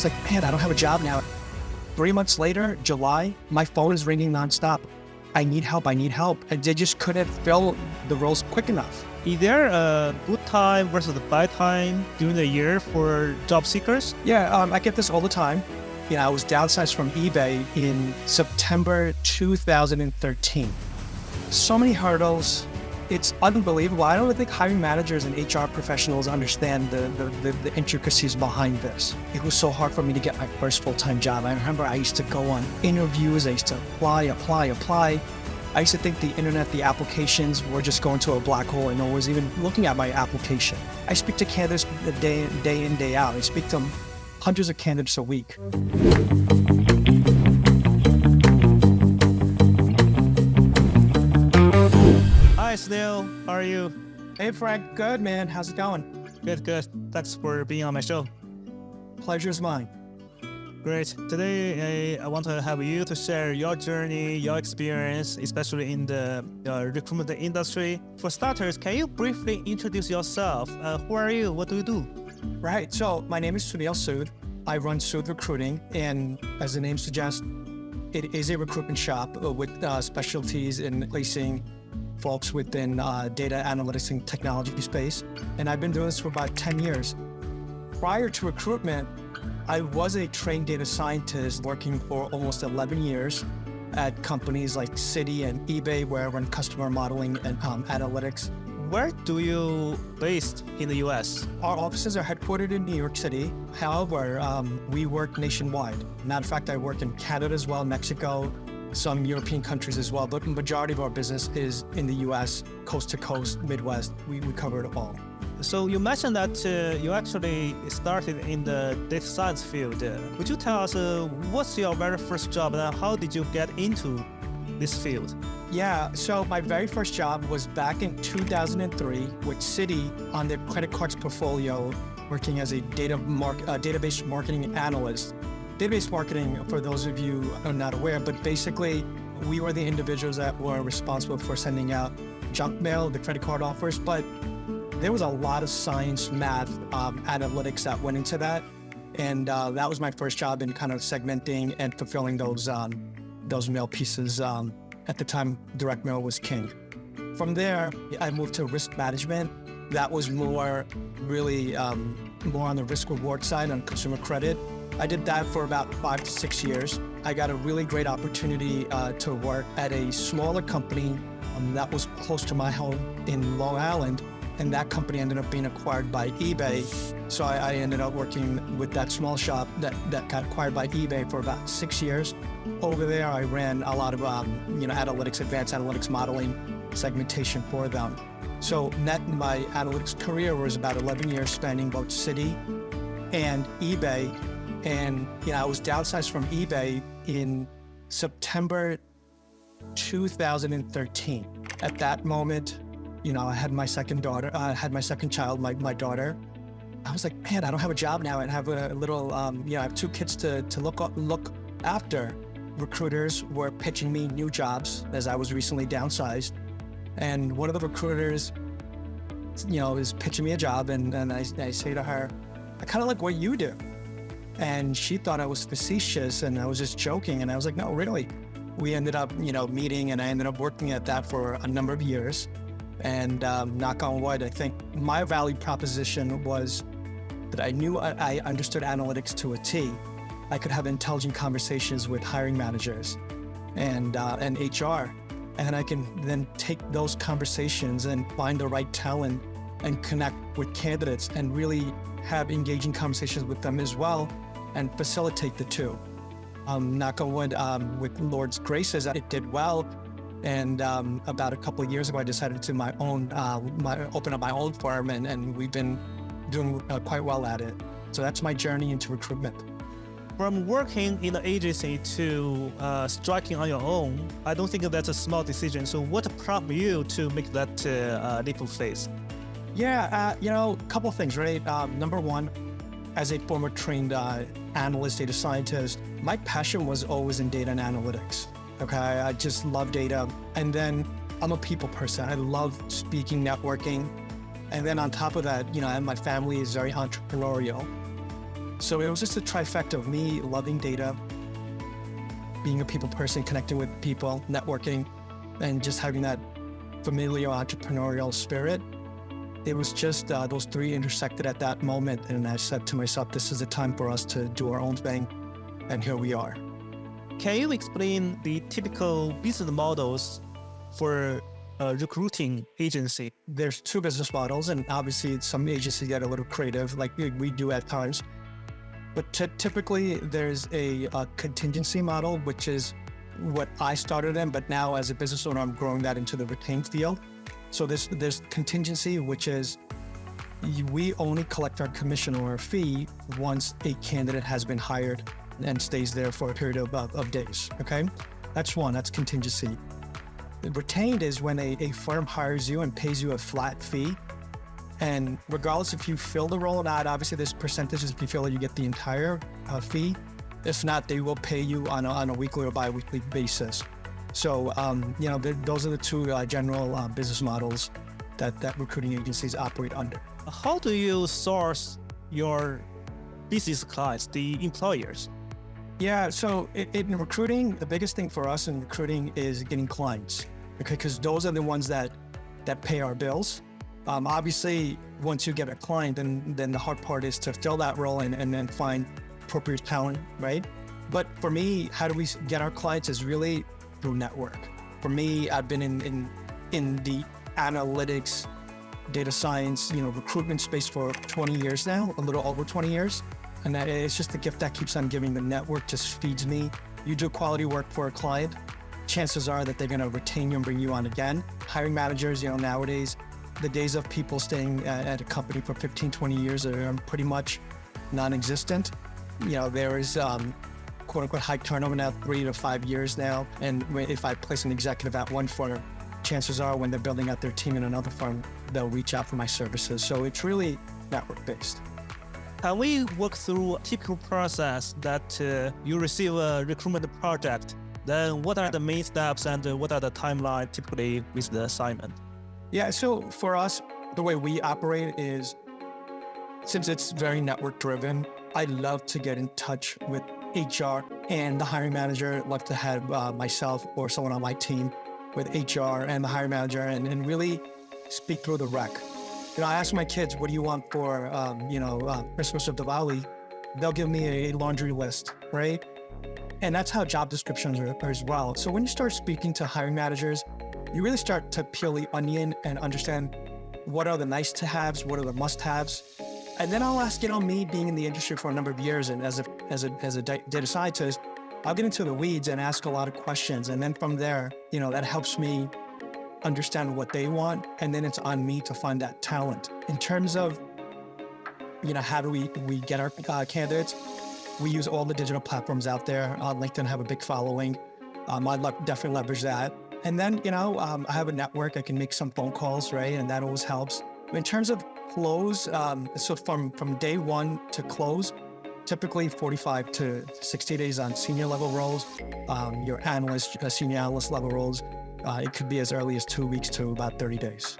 was like, man, I don't have a job now. 3 months later, July, my phone is ringing nonstop. I need help. And they just couldn't fill the roles quick enough. Is there a good time versus a bad time during the year for job seekers? Yeah, I get this all the time. I was downsized from eBay in September 2013. So many hurdles. It's unbelievable. I don't think hiring managers and HR professionals understand the intricacies behind this. It was so hard for me to get my first full-time job. I remember I used to go on interviews. I used to apply. I used to think the internet, the applications were just going to a black hole and no one was even looking at my application. I speak to candidates day in, day out. I speak to hundreds of candidates a week. Hi, Sunil. How are you? Hey, Frank. Good, man. How's it going? Good. Thanks for being on my show. Pleasure's mine. Great. Today, I want to have you to share your journey, your experience, especially in the recruitment industry. For starters, can you briefly introduce yourself? Who are you? What do you do? Right. So my name is Sunil Sood. I run Sood Recruiting, and as the name suggests, it is a recruitment shop with specialties in placing folks within data analytics and technology space. And I've been doing this for about 10 years. Prior to recruitment, I was a trained data scientist working for almost 11 years at companies like Citi and eBay, where I run customer modeling and analytics. Where do you based in the US? Our offices are headquartered in New York City. However, we work nationwide. Matter of fact, I work in Canada as well, Mexico, some European countries as well, but the majority of our business is in the US, coast to coast, Midwest. We cover it all. So you mentioned that you actually started in the data science field. Could you tell us what's your very first job and how did you get into this field? Yeah, so my very first job was back in 2003 with Citi on their credit cards portfolio, working as a database marketing analyst. Database marketing, for those of you who are not aware, but basically we were the individuals that were responsible for sending out junk mail, the credit card offers, but there was a lot of science, math, analytics that went into that. And that was my first job in kind of segmenting and fulfilling those mail pieces. At the time, direct mail was king. From there, I moved to risk management. That was more on the risk reward side on consumer credit. I did that for about 5 to 6 years. I got a really great opportunity to work at a smaller company that was close to my home in Long Island. And that company ended up being acquired by eBay. So I ended up working with that small shop that got acquired by eBay for about 6 years. Over there, I ran a lot of analytics, advanced analytics modeling, segmentation for them. So net in my analytics career was about 11 years spanning both Citi and eBay. And I was downsized from eBay in September 2013. At that moment, I had my second daughter. I had my second child, my daughter. I was like, man, I don't have a job now, and have a little. I have 2 kids to look after. Recruiters were pitching me new jobs as I was recently downsized, and one of the recruiters, is pitching me a job, and I say to her, I kind of like what you do, and she thought I was facetious, and I was just joking, and I was like, no, really. We ended up, meeting, and I ended up working at that for a number of years. And knock on wood, I think my value proposition was that I knew I understood analytics to a T. I could have intelligent conversations with hiring managers and HR. And I can then take those conversations and find the right talent and connect with candidates and really have engaging conversations with them as well and facilitate the two. Knock on wood, with Lord's graces, it did well. And about a couple of years ago, I decided to open up my own firm, and we've been doing quite well at it. So that's my journey into recruitment. From working in the agency to striking on your own, I don't think that's a small decision. So what prompted you to make that leap of faith? Yeah, a couple of things, right? Number one, as a former trained analyst, data scientist, my passion was always in data and analytics. Okay, I just love data. And then I'm a people person. I love speaking, networking. And then on top of that, my family is very entrepreneurial. So it was just a trifecta of me loving data, being a people person, connecting with people, networking, and just having that familial entrepreneurial spirit. It was just those three intersected at that moment. And I said to myself, this is the time for us to do our own thing. And here we are. Can you explain the typical business models for a recruiting agency? There's two business models, and obviously some agencies get a little creative, like we do at times. But typically, there's a contingency model, which is what I started in, but now as a business owner, I'm growing that into the retained field. So there's contingency, which is we only collect our commission or fee once a candidate has been hired and stays there for a period of days, okay? That's one, that's contingency. Retained is when a firm hires you and pays you a flat fee. And regardless if you fill the role or not, obviously there's percentages. If you fill it, you get the entire fee. If not, they will pay you on a weekly or bi-weekly basis. So, those are the two general business models that recruiting agencies operate under. How do you source your business clients, the employers? Yeah, so in recruiting, the biggest thing for us in recruiting is getting clients, okay? Because those are the ones that pay our bills. Obviously, once you get a client, then the hard part is to fill that role and then find appropriate talent, right? But for me, how do we get our clients is really through network. For me, I've been in the analytics, data science, recruitment space for 20 years now, a little over 20 years. And that it's just the gift that keeps on giving. The network just feeds me. You do quality work for a client, chances are that they're going to retain you and bring you on again. Hiring managers, nowadays, the days of people staying at a company for 15, 20 years are pretty much non-existent. There is quote unquote high turnover now, 3 to 5 years now. And if I place an executive at one firm, chances are when they're building out their team in another firm, they'll reach out for my services. So it's really network-based. Can we walk through a typical process that you receive a recruitment project? Then what are the main steps and what are the timeline typically with the assignment? Yeah, so for us, the way we operate is, since it's very network driven, I love to get in touch with HR and the hiring manager. Love to have myself or someone on my team with HR and the hiring manager and really speak through the rec. I ask my kids, what do you want for, Christmas or Diwali? They'll give me a laundry list, right? And that's how job descriptions are as well. So when you start speaking to hiring managers, you really start to peel the onion and understand what are the nice to haves, what are the must haves. And then I'll ask, me being in the industry for a number of years and as a data scientist, I'll get into the weeds and ask a lot of questions. And then from there, that helps me understand what they want, and then it's on me to find that talent. In terms of, how do we get our candidates? We use all the digital platforms out there. LinkedIn have a big following. I definitely leverage that. And then, I have a network. I can make some phone calls, right? And that always helps. In terms of close, so from day one to close, typically 45 to 60 days on senior level roles, your analyst, senior analyst level roles. It could be as early as 2 weeks to about 30 days.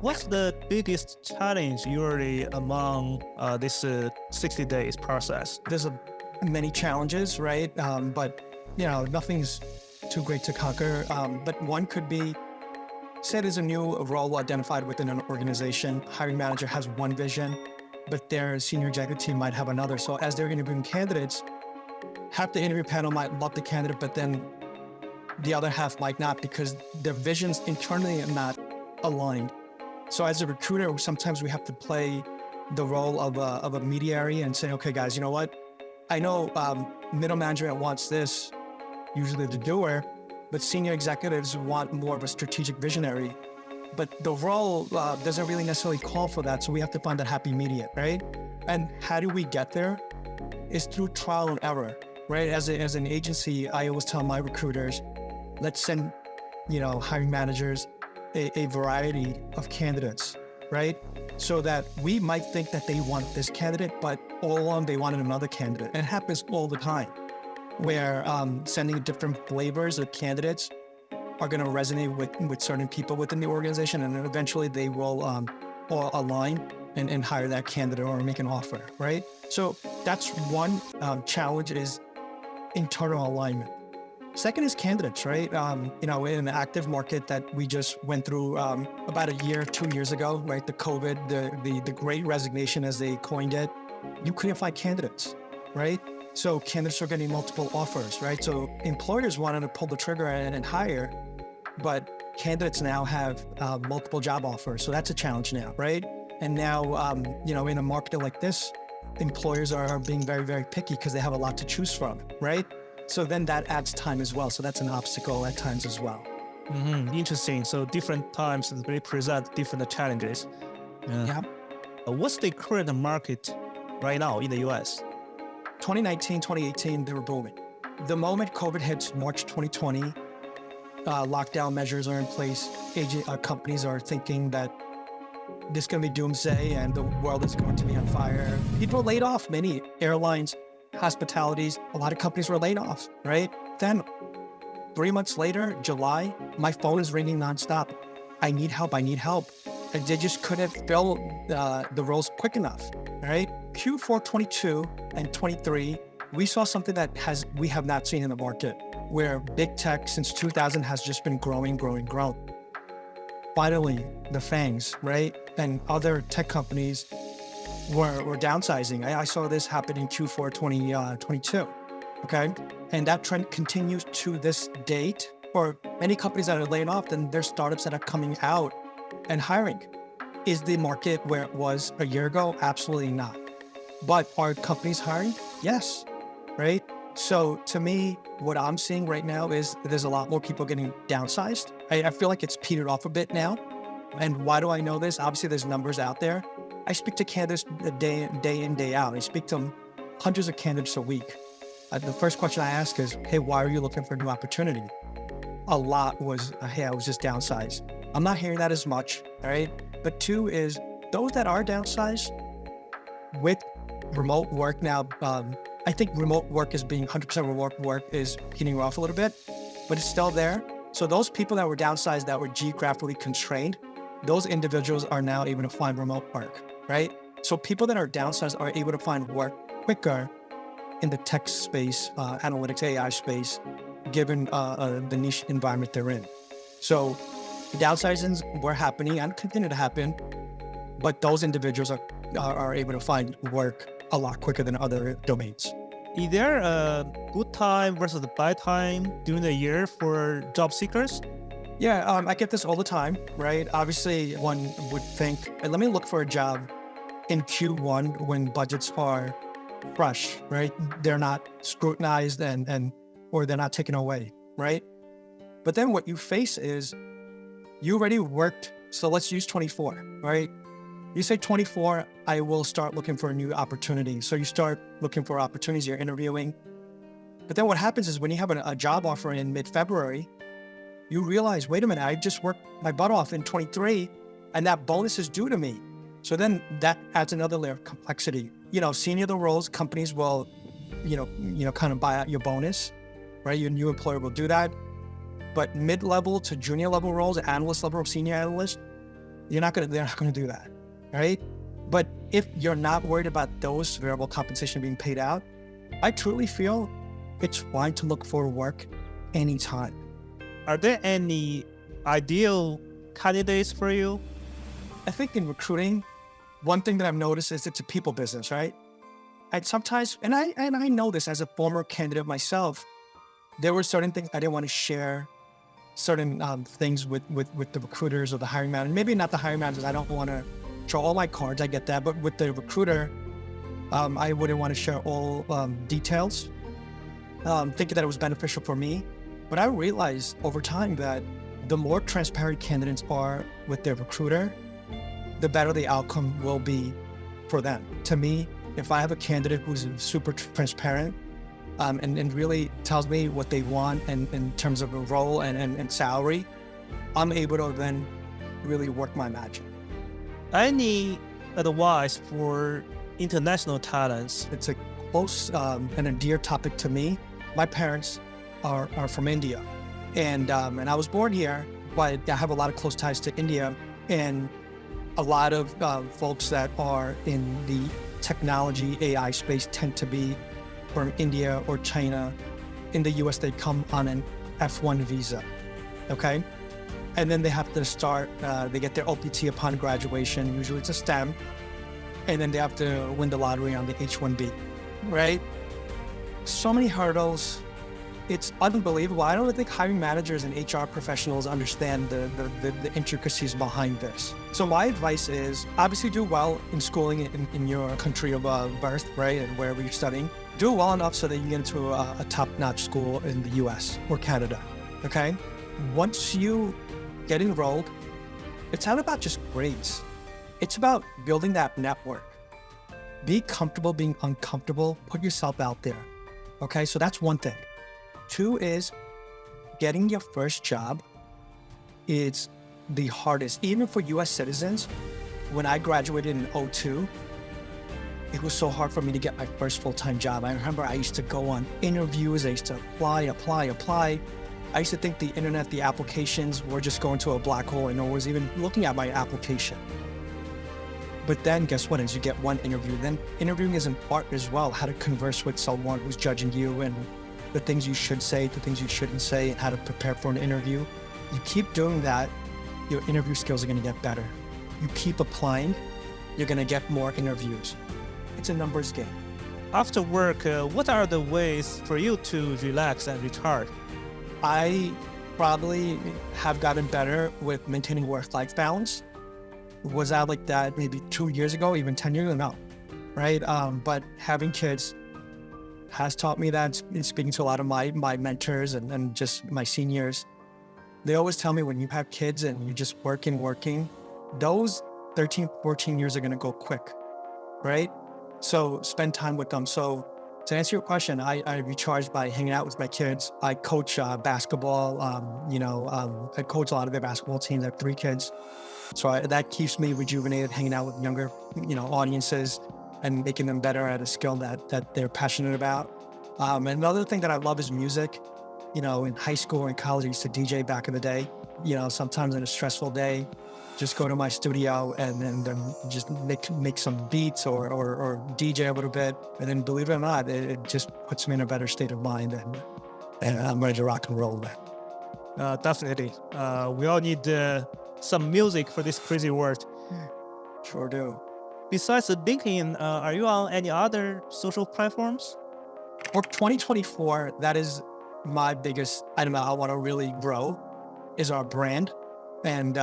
What's the biggest challenge usually among this 60 days process? There's many challenges, right? But, nothing's too great to conquer. But one could be, say there's a new role identified within an organization. Hiring manager has one vision, but their senior executive team might have another. So as they're interviewing candidates, half the interview panel might love the candidate, but then the other half might not because their visions internally are not aligned. So as a recruiter, sometimes we have to play the role of a mediator and say, okay, guys, you know what? I know middle management wants this, usually the doer, but senior executives want more of a strategic visionary. But the role doesn't really necessarily call for that. So we have to find that happy medium, right? And how do we get there? It's through trial and error, right? As an agency, I always tell my recruiters, let's send, hiring managers a variety of candidates, right? So that we might think that they want this candidate, but all along they wanted another candidate. And it happens all the time where sending different flavors of candidates are going to resonate with certain people within the organization, and eventually they will all align. and hire that candidate or make an offer, right? So that's one challenge is internal alignment. Second is candidates, right? In an active market that we just went through about a year, 2 years ago, right? The COVID, the great resignation as they coined it, you couldn't find candidates, right? So candidates are getting multiple offers, right? So employers wanted to pull the trigger and hire, but candidates now have multiple job offers. So that's a challenge now, right? And now, in a market like this, employers are being very, very picky because they have a lot to choose from, right? So then that adds time as well. So that's an obstacle at times as well. Interesting. So different times they present different challenges. Yeah. What's the current market right now in the US? 2019, 2018, they were booming. The moment COVID hits March 2020, lockdown measures are in place. Companies are thinking that this is going to be doomsday and the world is going to be on fire. People laid off, many airlines, hospitalities, a lot of companies were laid off, right? Then 3 months later, July, my phone is ringing nonstop. I need help. And they just couldn't fill the roles quick enough, right? Q4 22 and 23, we saw something that we have not seen in the market, where big tech since 2000 has just been growing. Finally, the FANGs, right? And other tech companies were downsizing. I saw this happen in Q4 2022, okay? And that trend continues to this date. For many companies that are laying off, then there's startups that are coming out and hiring. Is the market where it was a year ago? Absolutely not. But are companies hiring? Yes, right? So to me, what I'm seeing right now is there's a lot more people getting downsized. I feel like it's petered off a bit now. And why do I know this? Obviously, there's numbers out there. I speak to candidates day in, day out. I speak to hundreds of candidates a week. The first question I ask is, hey, why are you looking for a new opportunity? A lot was, hey, I was just downsized. I'm not hearing that as much, all right? But two is those that are downsized with remote work now, I think remote work is being 100% remote work is peeling off a little bit, but it's still there. So those people that were downsized, that were geographically constrained, those individuals are now able to find remote work, right? So people that are downsized are able to find work quicker in the tech space, analytics, AI space, given the niche environment they're in. So downsizings were happening and continue to happen, but those individuals are able to find work a lot quicker than other domains. Is there a good time versus a bad time during the year for job seekers? Yeah, I get this all the time, right? Obviously, one would think, hey, let me look for a job in Q1 when budgets are fresh, right? They're not scrutinized or they're not taken away, right? But then what you face is you already worked. So let's use 24, right? You say 24, I will start looking for a new opportunity. So you start looking for opportunities, you're interviewing. But then what happens is when you have a job offer in mid-February, you realize, wait a minute, I just worked my butt off in 23 and that bonus is due to me. So then that adds another layer of complexity. Senior the roles, companies will, kind of buy out your bonus, right? Your new employer will do that. But mid-level to junior level roles, analyst level, senior analyst, they're not going to do that, right? But if you're not worried about those variable compensation being paid out, I truly feel it's fine to look for work anytime. Are there any ideal candidates for you? I think in recruiting, one thing that I've noticed is it's a people business, right? And sometimes, and I know this as a former candidate myself, there were certain things I didn't want to share, certain things with the recruiters or the hiring manager. Maybe not the hiring managers. I don't want to show all my cards. I get that. But with the recruiter, I wouldn't want to share all details, thinking that it was beneficial for me. But I realized over time that the more transparent candidates are with their recruiter, the better the outcome will be for them. To me, if I have a candidate who's super transparent and really tells me what they want and in terms of a role and salary, I'm able to then really work my magic. Any advice for international talents? It's a close and a dear topic to me. My parents are from India, and I was born here, but I have a lot of close ties to India. And A lot of folks that are in the technology AI space tend to be from India or China. In the US, they come on an F1 visa, okay? And then they have to start, they get their OPT upon graduation, usually it's a STEM, and then they have to win the lottery on the H-1B, right? So many hurdles. It's unbelievable. I don't think hiring managers and HR professionals understand the intricacies behind this. So my advice is obviously do well in schooling in your country of birth, right? And wherever you're studying. Do well enough so that you get into a top-notch school in the US or Canada, okay? Once you get enrolled, it's not about just grades. It's about building that network. Be comfortable being uncomfortable. Put yourself out there, okay? So that's one thing. Two is getting your first job is the hardest. Even for US citizens, when I graduated in 2002, it was so hard for me to get my first full-time job. I remember I used to go on interviews, I used to apply. I used to think the internet, the applications were just going to a black hole and no one was even looking at my application. But then guess what, as you get one interview, then interviewing is an art as well, how to converse with someone who's judging you and the things you should say, the things you shouldn't say, and how to prepare for an interview. You keep doing that, your interview skills are gonna get better. You keep applying, you're gonna get more interviews. It's a numbers game. After work, what are the ways for you to relax and recharge? I probably have gotten better with maintaining work-life balance. Was I like that maybe 2 years ago, even 10 years ago? No, right? But having kids has taught me that. Speaking to a lot of my mentors and just my seniors, they always tell me when you have kids and you're just working, those 13, 14 years are gonna go quick, right? So spend time with them. So to answer your question, I recharge by hanging out with my kids. I coach basketball. I coach a lot of their basketball teams. I have 3 kids. So that keeps me rejuvenated, hanging out with younger, audiences and making them better at a skill that they're passionate about. And another thing that I love is music. In high school and college, I used to DJ back in the day. Sometimes on a stressful day, just go to my studio and then just make some beats or DJ a little bit. And then believe it or not, it just puts me in a better state of mind and I'm ready to rock and roll, man. Definitely. We all need some music for this crazy world. Sure do. Besides LinkedIn, are you on any other social platforms? For 2024, that is my biggest item I want to really grow is our brand. And,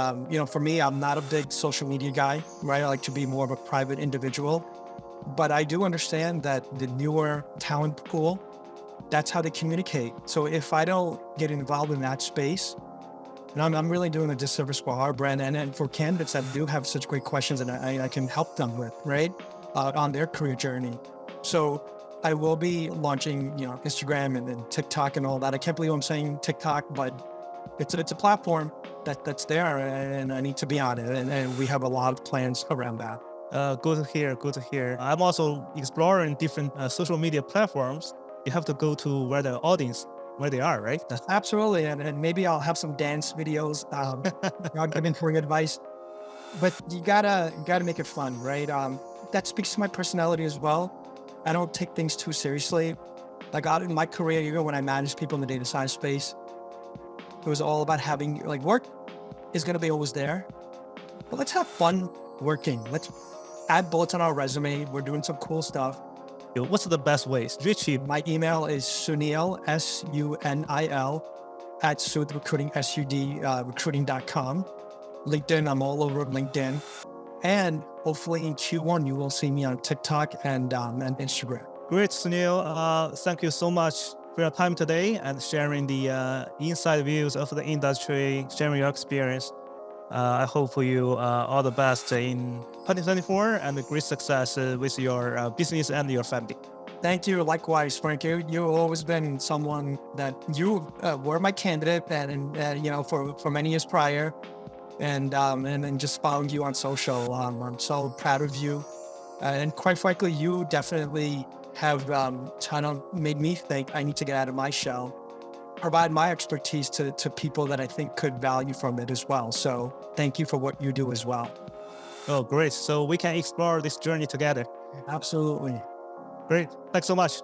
for me, I'm not a big social media guy, right? I like to be more of a private individual. But I do understand that the newer talent pool, that's how they communicate. So if I don't get involved in that space, and I'm really doing a disservice for our brand and for candidates that do have such great questions and I can help them with, right, on their career journey. So I will be launching, Instagram and TikTok and all that. I can't believe I'm saying TikTok, but it's a platform that's there and I need to be on it. And we have a lot of plans around that. Good to hear. I'm also exploring different social media platforms. You have to go to where they are, right? Absolutely. And maybe I'll have some dance videos. I'll give in advice. But you gotta make it fun, right? That speaks to my personality as well. I don't take things too seriously. Like out in my career, even when I managed people in the data science space, it was all about having, work is going to be always there. But let's have fun working. Let's add bullets on our resume. We're doing some cool stuff. What's the best ways to reach you? My email is Sunil, SUNIL, at Recruiting, recruiting.com. LinkedIn, I'm all over LinkedIn. And hopefully in Q1, you will see me on TikTok and Instagram. Great, Sunil. Thank you so much for your time today and sharing the inside views of the industry, sharing your experience. I hope for you all the best in 2024 and great success with your business and your family. Thank you. Likewise, Frank. You've always been someone that you were my candidate and for many years prior. And then just following you on social. I'm so proud of you. And quite frankly, you definitely have kind of made me think I need to get out of my shell, provide my expertise to people that I think could value from it as well. So thank you for what you do as well. Oh, great. So we can explore this journey together. Absolutely. Great. Thanks so much.